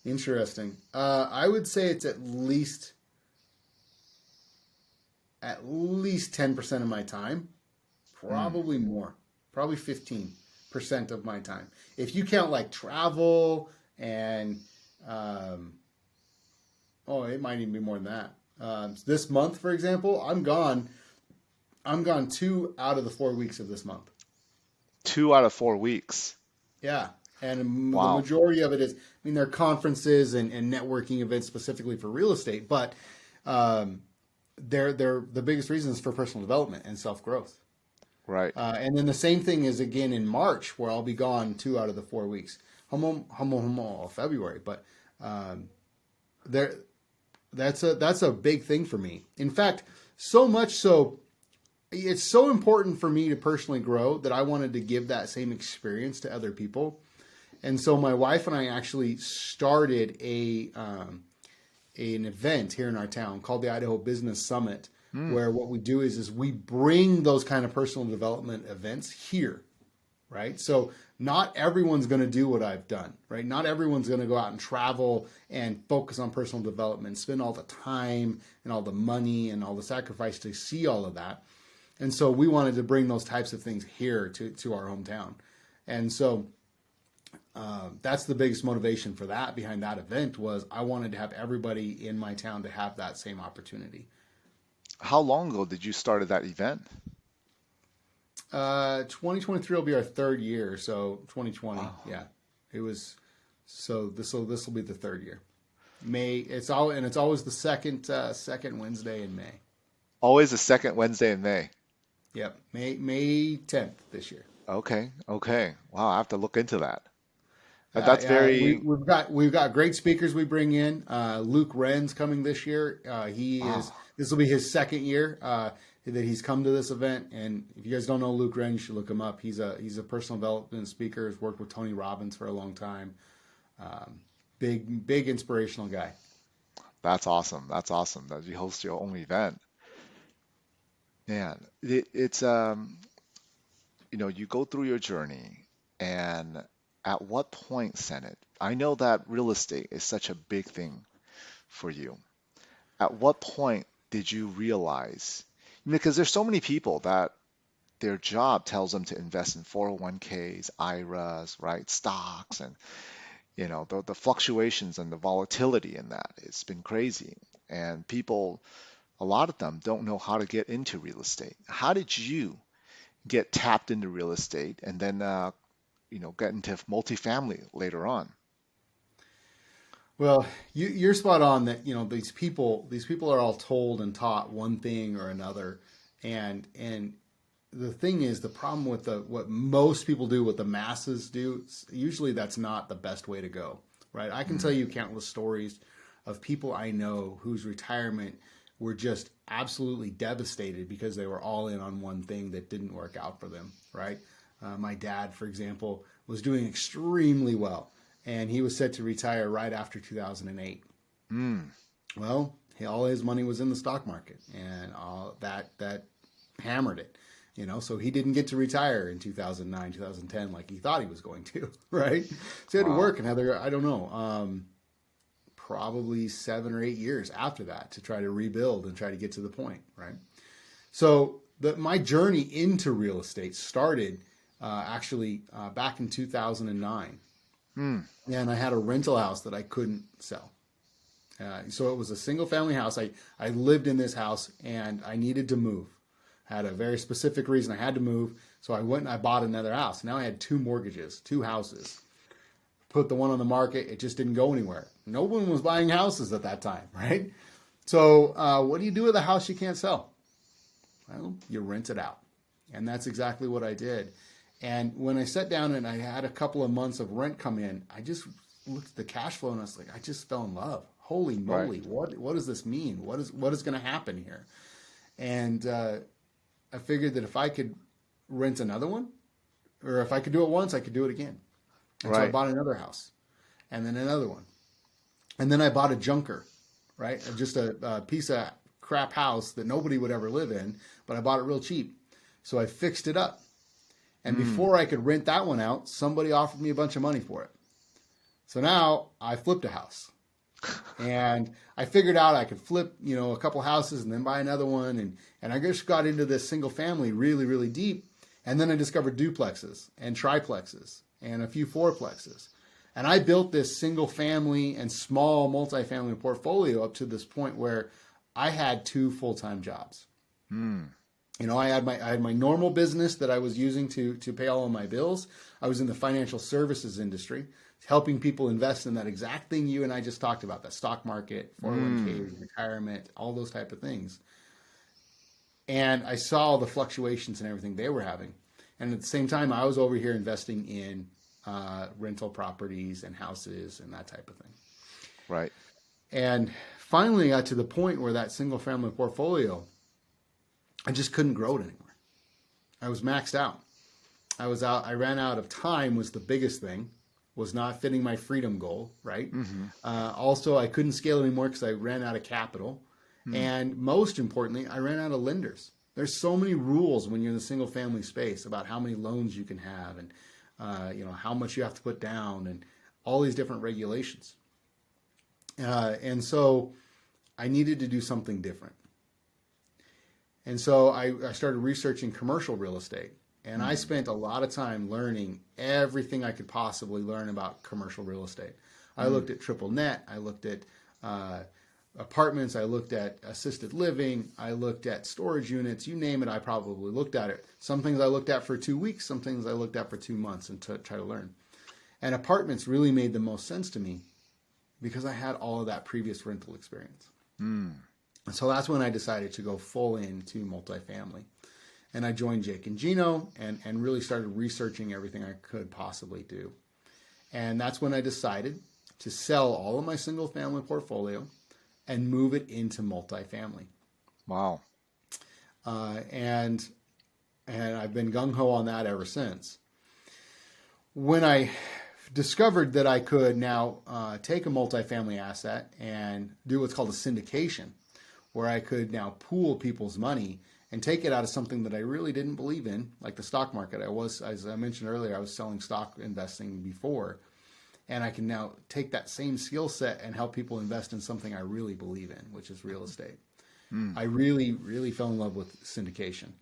Interesting. I would say it's at least 10% of my time, Mm. probably more, probably 15% of my time. If you count like travel and um, oh, it might even be more than that. This month, for example, I'm gone. I'm gone 2 out of the 4 weeks of this month. 2 out of 4 weeks. Yeah, and the Wow. majority of it is, I mean, there are conferences and networking events specifically for real estate, but um, they're the biggest reasons for personal development and self growth. Right. And then the same thing is again in March, where I'll be gone 2 out of the 4 weeks. Humo, February, but um, there that's a big thing for me. In fact, so much so, it's so important for me to personally grow that I wanted to give that same experience to other people. And so my wife and I actually started an event here in our town called the Idaho Business Summit, Mm. where what we do is we bring those kind of personal development events here, right? So not everyone's going to do what I've done, right? Not everyone's going to go out and travel and focus on personal development, spend all the time and all the money and all the sacrifice to see all of that. And so we wanted to bring those types of things here to our hometown. And so that's the biggest motivation for that behind that event was I wanted to have everybody in my town to have that same opportunity. How long ago did you start that event? 2023 will be our third year, so 2020, Wow. yeah, it was. So this will be the third year. May it's always the second Wednesday in May. Always the second Wednesday in May. Yep, May 10th this year. Okay. Okay. Wow. I have to look into that. That's Yeah, very, we've got great speakers we bring in. Luke Wren's coming this year. wow. This will be his second year that he's come to this event. And if you guys don't know Luke Wren, you should look him up. He's a personal development speaker. Has worked with Tony Robbins for a long time. Um, big inspirational guy. That's awesome. That's awesome that you host your own event. Man, it's you go through your journey, and at what point, Senate? I know that real estate is such a big thing for you. At what point did you realize? Because there's so many people that their job tells them to invest in 401ks, IRAs, right, stocks, and the fluctuations and the volatility in that. It's been crazy, and people, a lot of them, don't know how to get into real estate. How did you get tapped into real estate, and then get into multifamily later on. Well, you're spot on that, these people are all told and taught one thing or another. And the thing is, the problem with what most people do, what the masses do, usually that's not the best way to go, right? I can tell Mm, you countless stories of people I know whose retirement were just absolutely devastated because they were all in on one thing that didn't work out for them, right? My dad, for example, was doing extremely well, and he was set to retire right after 2008. mm, Well, all his money was in the stock market, and all that hammered it. So he didn't get to retire in 2009, 2010 like he thought he was going to, right? So he had to wow. work another, I don't know, probably 7 or 8 years after that to try to rebuild and try to get to the point, right? So my journey into real estate started actually back in 2009, Mm, and I had a rental house that I couldn't sell. So it was a single family house. I lived in this house and I needed to move. I had a very specific reason I had to move. So I went and I bought another house. Now I had two mortgages, two houses. Put the one on the market. It just didn't go anywhere. No one was buying houses at that time, right? So what do you do with a house you can't sell? Well, you rent it out. And that's exactly what I did. And when I sat down and I had a couple of months of rent come in, I just looked at the cash flow and I was like, I just fell in love. Holy right. moly, what does this mean? What is going to happen here? And I figured that if I could rent another one, or if I could do it once, I could do it again. And so I Right. bought another house, and then another one, and then I bought a junker, right? Just a piece of crap house that nobody would ever live in, but I bought it real cheap. So I fixed it up. And Mm, before I could rent that one out, somebody offered me a bunch of money for it. So now I flipped a house. And I figured out I could flip, a couple houses and then buy another one. And I just got into this single family really, really deep. And then I discovered duplexes and triplexes and a few fourplexes. And I built this single family and small multifamily portfolio up to this point where I had two full-time jobs. mm, I had my normal business that I was using to pay all of my bills. I was in the financial services industry, helping people invest in that exact thing you and I just talked about, that stock market, mm, 401k, retirement, all those type of things. And I saw the fluctuations and everything they were having. And at the same time, I was over here investing in rental properties and houses and that type of thing. right. And finally got to the point where that single family portfolio, I just couldn't grow it anymore. I was maxed out. I was out. I ran out of time was the biggest thing. Was not fitting my freedom goal, right? Hmm. Also, I couldn't scale anymore because I ran out of capital, Mm, and most importantly, I ran out of lenders. There's so many rules when you're in the single family space about how many loans you can have, and how much you have to put down, and all these different regulations. And so I needed to do something different. And so I started researching commercial real estate. And I mm, spent a lot of time learning everything I could possibly learn about commercial real estate. I mm, looked at triple net. I looked at uh, apartments. I looked at assisted living. I looked at storage units. You name it, I probably looked at it. Some things I looked at for 2 weeks. Some things I looked at for 2 months and to try to learn. And apartments really made the most sense to me because I had all of that previous rental experience. mm. And so that's when I decided to go full into multifamily. And I joined Jake and Gino and really started researching everything I could possibly do. And that's when I decided to sell all of my single family portfolio and move it into multifamily. Wow. And I've been gung ho on that ever since. When I discovered that I could now take a multifamily asset and do what's called a syndication, where I could now pool people's money and take it out of something that I really didn't believe in, like the stock market. As I mentioned earlier, I was selling stock investing before, and I can now take that same skill set and help people invest in something I really believe in, which is real estate. Mm, I really, really fell in love with syndication,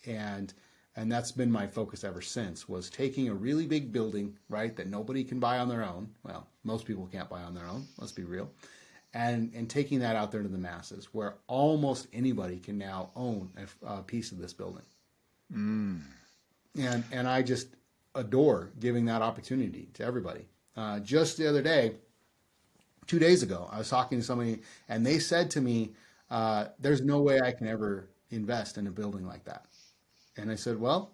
and and that's been my focus ever since. Was taking a really big building, right, that nobody can buy on their own. Well, most people can't buy on their own. Let's be real, and taking that out there to the masses, where almost anybody can now own a piece of this building. mm. And I just adore giving that opportunity to everybody. Just the other day, 2 days ago, I was talking to somebody and they said to me, there's no way I can ever invest in a building like that. And I said, well,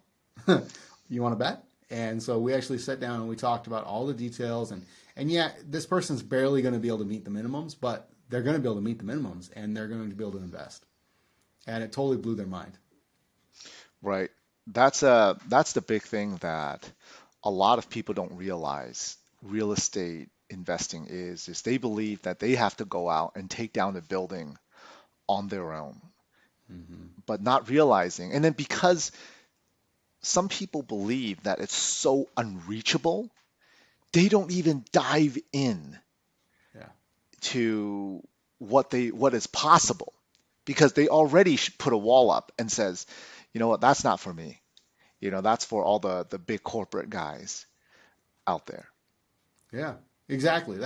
you want to bet? And so we actually sat down and we talked about all the details. And yeah, this person's barely going to be able to meet the minimums, but they're going to be able to meet the minimums and they're going to be able to invest. And it totally blew their mind. Right. That's the big thing that a lot of people don't realize real estate investing is they believe that they have to go out and take down a building on their own, Hmm. but not realizing. And then because some people believe that it's so unreachable, they don't even dive in Yeah. to what is possible because they already put a wall up and says, you know what, that's not for me. That's for all the big corporate guys out there. Yeah, exactly.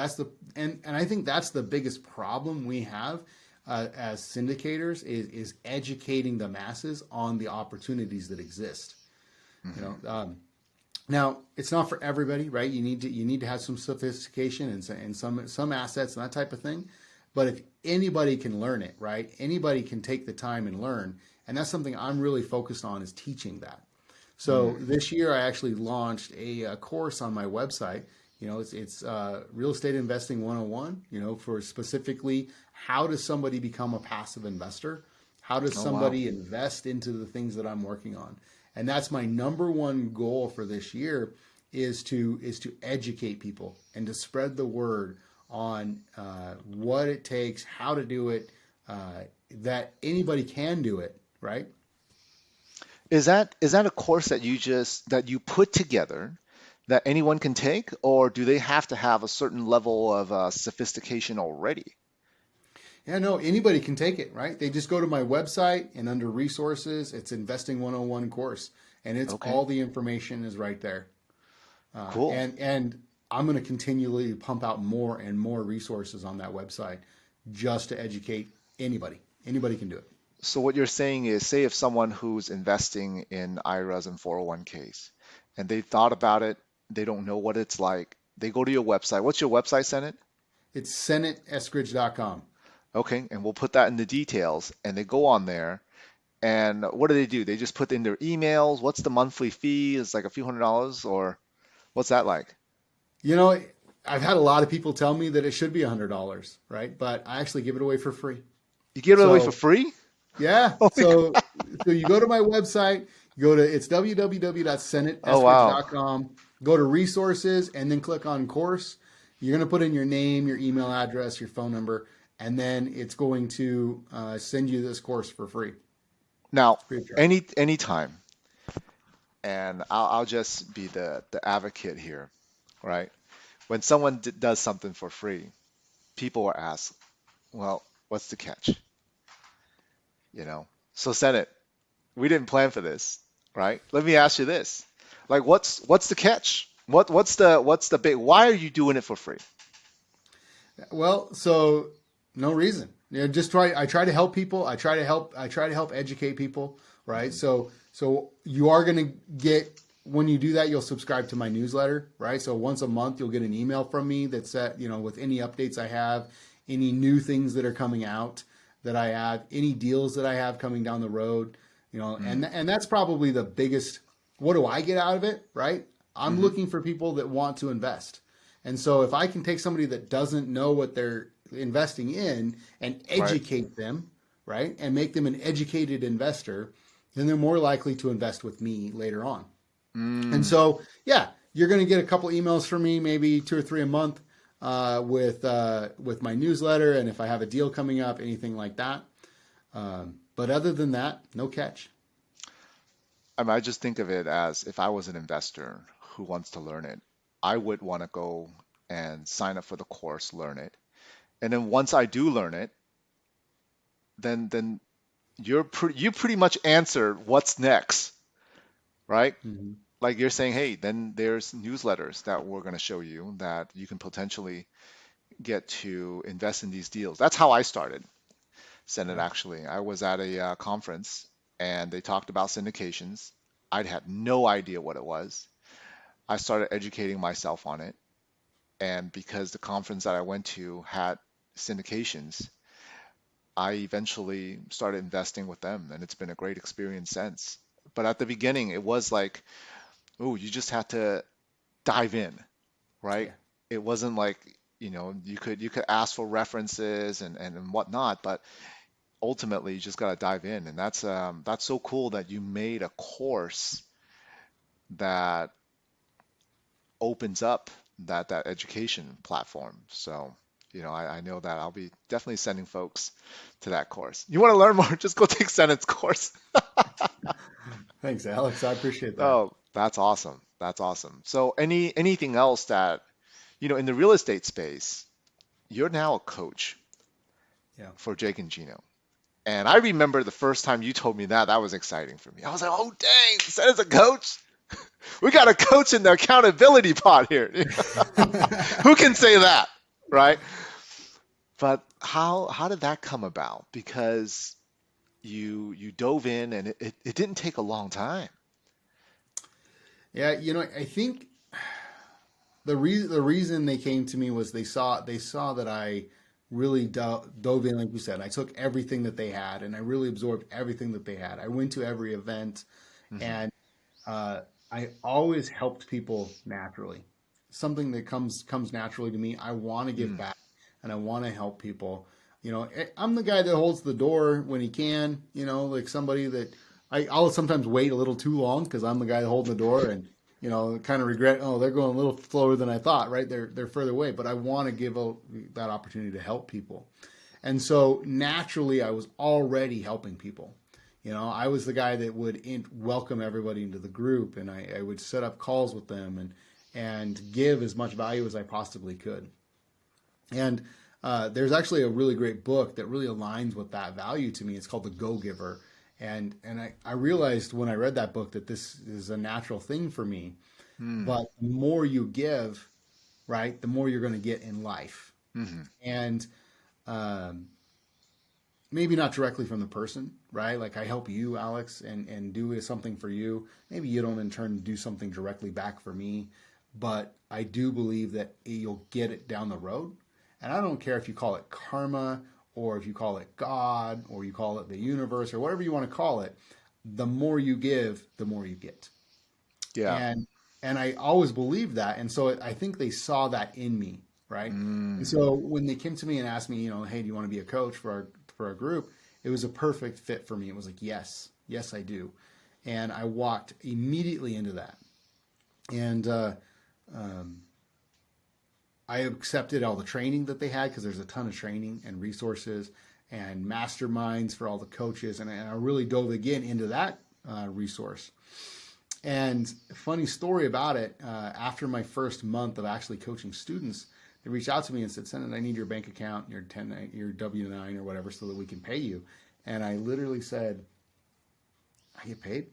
And I think that's the biggest problem we have as syndicators is educating the masses on the opportunities that exist. You Hmm. know, now it's not for everybody, right? You need to have some sophistication and some assets and that type of thing. But if anybody can learn it, right? Anybody can take the time and learn, and that's something I'm really focused on is teaching that. So Mm. this year, I actually launched a course on my website. It's Real Estate Investing 101. For specifically how does somebody become a passive investor? How does Oh, wow. somebody invest into the things that I'm working on? And that's my number one goal for this year is to educate people and to spread the word on what it takes, how to do it, that anybody can do it, right? Is that a course that you put together that anyone can take, or do they have to have a certain level of sophistication already? Yeah, no, anybody can take it, right? They just go to my website and under resources, it's Investing 101 course, and it's Okay, all the information is right there. cool. And I'm going to continually pump out more and more resources on that website just to educate anybody. Anybody can do it. So what you're saying is, say if someone who's investing in IRAs and 401ks, and they thought about it, they don't know what it's like. They go to your website. What's your website, Senate? It's senateskridge.com. Okay, and we'll put that in the details. And they go on there, and what do? They just put in their emails. What's the monthly fee? It's like a few $100s, or what's that like? You know, I've had a lot of people tell me that it should be $100, right? But I actually give it away for free. You give it away for So free? yeah. Oh my God. So you go to my website, it's Oh wow. www.senateskridge.com, go to resources and then click on course. You're going to put in your name, your email address, your phone number, and then it's going to send you this course for free, Now, free of charge. anytime, and I'll just be the advocate here, right? When someone does something for free, people will ask, well, what's the catch? You know? So Senate, we didn't plan for this, right? Let me ask you this. Like what's the catch? What's the big why are you doing it for free? Well, so no reason. Just try. I try to help people. I try to help educate people. Right. Hmm. So you are going to get when you do that, you'll subscribe to my newsletter. Right. So once a month, you'll get an email from me that's with any updates I have, any new things that are coming out that I have, any deals that I have coming down the road. Mm. And that's probably the biggest. What do I get out of it? Right. I'm Hmm. looking for people that want to invest. And so if I can take somebody that doesn't know what they're investing in and Right. educate them, right, and make them an educated investor, then they're more likely to invest with me later on. And Mm. so, yeah, you're going to get a couple emails from me, maybe two or three a month, with my newsletter, and if I have a deal coming up, anything like that. But other than that, no catch. I mean, I just think of it as if I was an investor who wants to learn it, I would want to go and sign up for the course, learn it. And then once I do learn it, then you pretty much answered what's next, right? Hmm. Like you're saying, hey, then there's newsletters that we're going to show you that you can potentially get to invest in these deals. That's how I started Senate, Yeah. actually. I was at a conference and they talked about syndications. I'd had no idea what it was. I started educating myself on it. And because the conference that I went to had syndications, I eventually started investing with them, and it's been a great experience since. But at the beginning, it was like, oh, you just had to dive in, right? Yeah. It wasn't like, you could ask for references and whatnot, but ultimately you just gotta dive in. And that's so cool that you made a course that opens up that education platform. So, I know that I'll be definitely sending folks to that course. You want to learn more? Just go take Senate course. Thanks, Alex. I appreciate that. Oh, that's awesome. That's awesome. So anything else that, in the real estate space, you're now a coach Yeah. for Jake and Gino. And I remember the first time you told me that, that was exciting for me. I was like, oh dang, said as a coach? We got a coach in the accountability pot here. Who can say that? Right? But how did that come about? Because you dove in and it didn't take a long time. Yeah, I think the reason they came to me was they saw that I really dove in, like you said. I took everything that they had and I really absorbed everything that they had. I went to every event, Hmm. and uh, I always helped people naturally. Something that comes naturally to me. I want to give Mm. back and I want to help people. I'm the guy that holds the door when he can. Like somebody that I'll sometimes wait a little too long because I'm the guy holding the door, and kind of regret. Oh, they're going a little slower than I thought. Right? They're further away, but I want to give that opportunity to help people. And so naturally, I was already helping people. I was the guy that would welcome everybody into the group, and I would set up calls with them and give as much value as I possibly could. And there's actually a really great book that really aligns with that value to me. It's called The Go Giver. And I realized when I read that book that this is a natural thing for me. Mm. But the more you give, right, the more you're going to get in life. Hmm. And um, maybe not directly from the person, right? Like I help you, Alex, and do something for you. Maybe you don't in turn do something directly back for me, but I do believe that you'll get it down the road. And I don't care if you call it karma or if you call it God or you call it the universe or whatever you want to call it. The more you give, the more you get. Yeah. And I always believed that, and so I think they saw that in me, right? And Mm. so when they came to me and asked me, hey, do you want to be a coach for our group? It was a perfect fit for me. It was like, yes, yes, I do, and I walked immediately into that, and um, I accepted all the training that they had because there's a ton of training and resources and masterminds for all the coaches, and I really dove again into that resource. And funny story about it, after my first month of actually coaching students, they reached out to me and said, "Send I need your bank account, your W-9 or whatever, so that we can pay you." And I literally said, "I get paid."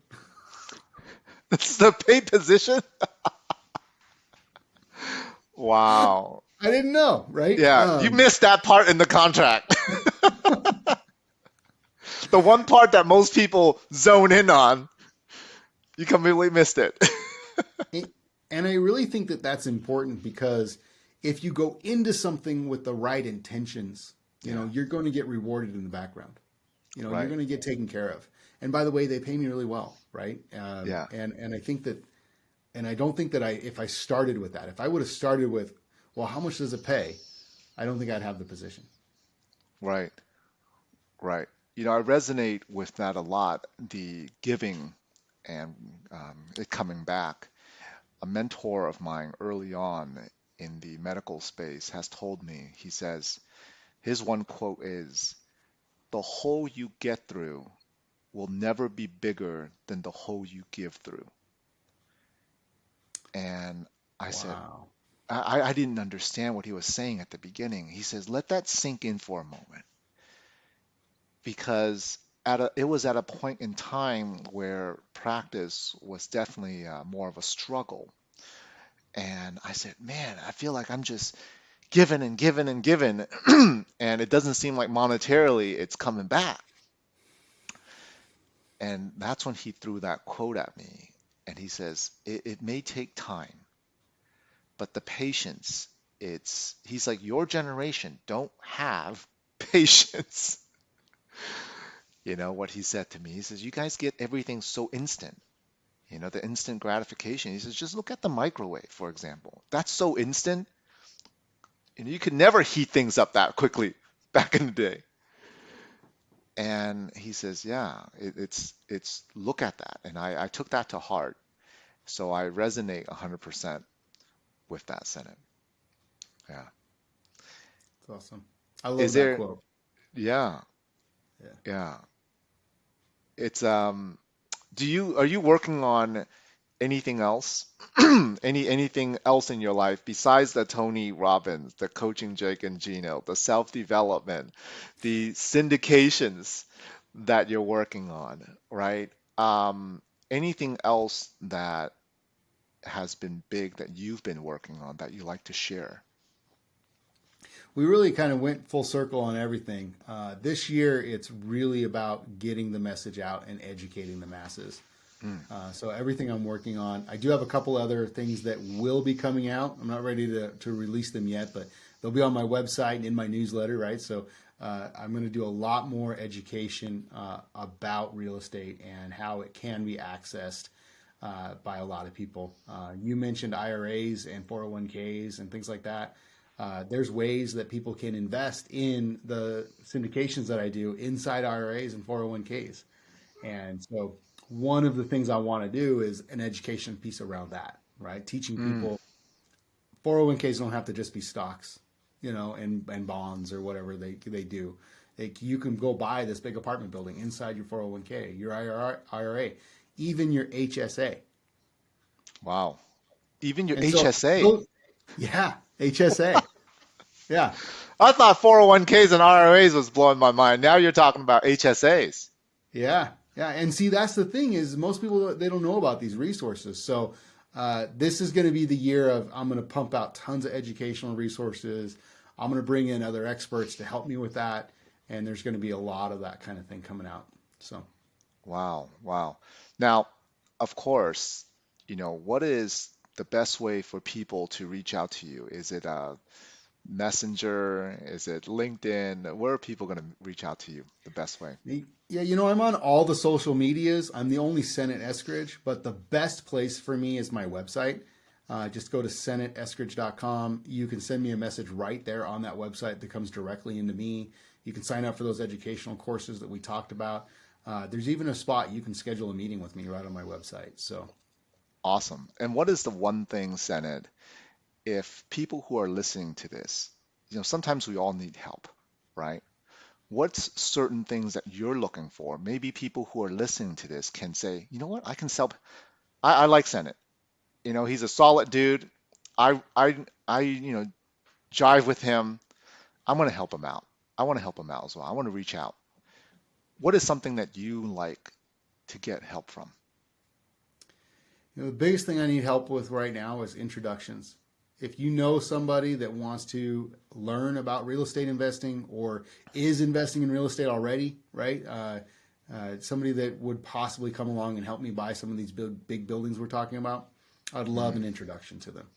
It's the paid position? Wow. I didn't know, right? Yeah, you missed that part in the contract. The one part that most people zone in on, you completely missed it. And I really think that that's important because if you go into something with the right intentions, Yeah, you're going to get rewarded in the background. You're right. going to get taken care of. And by the way, they pay me really well, right? Yeah, And I think that, and I don't think that if I started with that, if I would have started with, well, how much does it pay? I don't think I'd have the position. right, right. I resonate with that a lot, the giving and it coming back. A mentor of mine early on in the medical space has told me, he says, his one quote is, the hole you get through will never be bigger than the hole you give through. And I said, Wow. I didn't understand what he was saying at the beginning. He says, let that sink in for a moment because it was at a point in time where practice was definitely more of a struggle. And I said, man, I feel like I'm just giving and giving and giving, and it doesn't seem like monetarily it's coming back. And that's when he threw that quote at me. And he says, it may take time. but the patience, he's like, your generation don't have patience. You know what he said to me? He says, you guys get everything so instant. You know, the instant gratification. He says, just look at the microwave, for example. That's so instant. And you could never heat things up that quickly back in the day. And he says, yeah, it's look at that. And I took that to heart. So I resonate 100% with that sentiment. Yeah. It's awesome. I love Is that there, quote. yeah, Yeah. yeah. It's, are you working on anything else? Anything else in your life besides the Tony Robbins, the coaching Jake and Gino, the self-development, the syndications that you're working on, right? Anything else that has been big that you've been working on that you like to share? We really kind of went full circle on everything. This year, it's really about getting the message out and educating the masses. Mm, So everything I'm working on, I do have a couple other things that will be coming out. I'm not ready to release them yet, but they'll be on my website and in my newsletter, right? So I'm going to do a lot more education about real estate and how it can be accessed by a lot of people. You mentioned IRAs and 401ks and things like that. There's ways that people can invest in the syndications that I do inside IRAs and 401ks. And so one of the things I want to do is an education piece around that, right? Teaching mm, people 401ks don't have to just be stocks, and bonds or whatever they do. Like you can go buy this big apartment building inside your 401k, your IRA, even your HSA. wow. Even your And so, HSA. yeah, HSA. Yeah. I thought 401ks and IRAs was blowing my mind. Now you're talking about HSAs. Yeah, yeah, and see that's the thing is most people they don't know about these resources. So this is going to be the year of I'm going to pump out tons of educational resources. I'm going to bring in other experts to help me with that, and there's going to be a lot of that kind of thing coming out. So Wow, wow. Now, of course, what is the best way for people to reach out to you? Is it a Messenger? Is it LinkedIn? Where are people going to reach out to you the best way? yeah, I'm on all the social medias. I'm the only Senate Eskridge, but the best place for me is my website. Just go to senateeskridge.com. You can send me a message right there on that website that comes directly into me. You can sign up for those educational courses that we talked about. There's even a spot you can schedule a meeting with me right on my website. So Awesome. And what is the one thing, Senate, if people who are listening to this, sometimes we all need help, right? What's certain things that you're looking for? Maybe people who are listening to this can say, you know what, I can sell. I like Senate. He's a solid dude. I jive with him. I'm going to help him out. I want to help him out as well. I want to reach out. What is something that you like to get help from? the biggest thing I need help with right now is introductions. If you know somebody that wants to learn about real estate investing or is investing in real estate already, right? Somebody that would possibly come along and help me buy some of these big buildings we're talking about, I'd love Mhm. an introduction to them.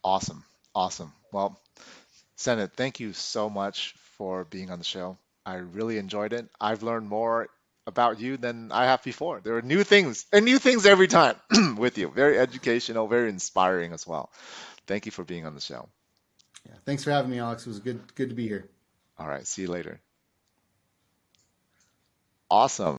Awesome. Awesome. Well, Senate, thank you so much for being on the show. I really enjoyed it. I've learned more about you than I have before. There are new things and new things every time with you. Very educational, very inspiring as well. Thank you for being on the show. Yeah. Thanks for having me, Alex. It was good to be here. All right, see you later. Awesome.